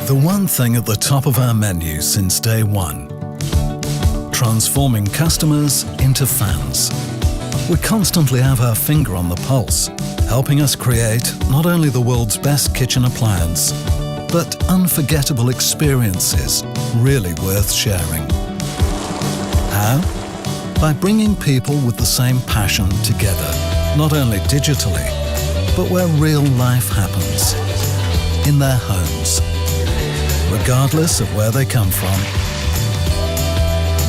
The one thing at the top of our menu since day one. Transforming customers into fans. We constantly have our finger on the pulse, helping us create not only the world's best kitchen appliance, but unforgettable experiences really worth sharing. How? By bringing people with the same passion together, not only digitally, but where real life happens, in their homes, regardless of where they come from,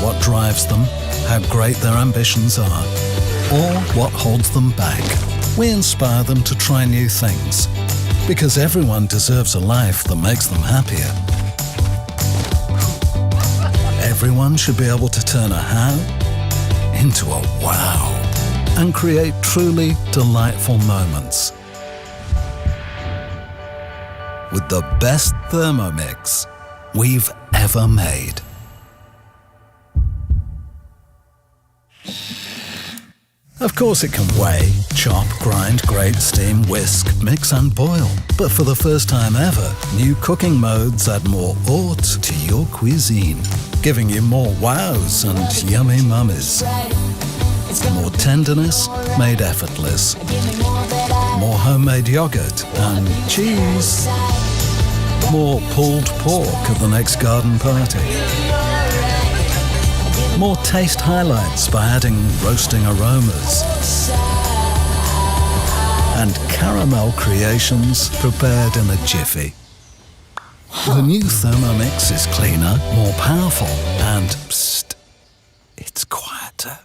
what drives them, how great their ambitions are, or what holds them back. We inspire them to try new things, because everyone deserves a life that makes them happier. Everyone should be able to turn a how into a wow and create truly delightful moments. With the best Thermomix we've ever made. Of course it can weigh, chop, grind, grate, steam, whisk, mix and boil. But for the first time ever, new cooking modes add more haute to your cuisine, giving you more wows and yummy mummies. More tenderness made effortless. More homemade yogurt and cheese. More pulled pork at the next garden party. More taste highlights by adding roasting aromas. And caramel creations prepared in a jiffy. The new Thermomix is cleaner, more powerful, and psst, it's quieter.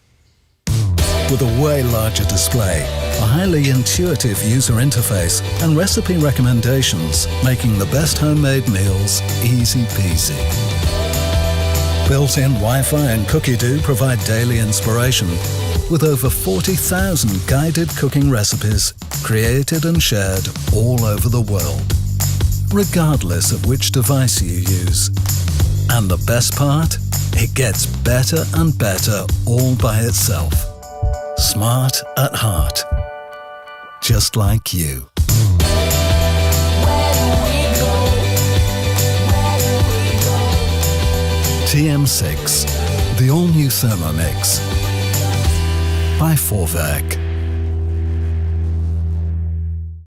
With a way larger display, a highly intuitive user interface, and recipe recommendations, making the best homemade meals easy peasy. Built-in Wi-Fi and Cookidoo provide daily inspiration, with over 40,000 guided cooking recipes created and shared all over the world, regardless of which device you use. And the best part? It gets better and better all by itself. Smart at heart. Just like you. TM6, the all-new Thermomix by Varoma.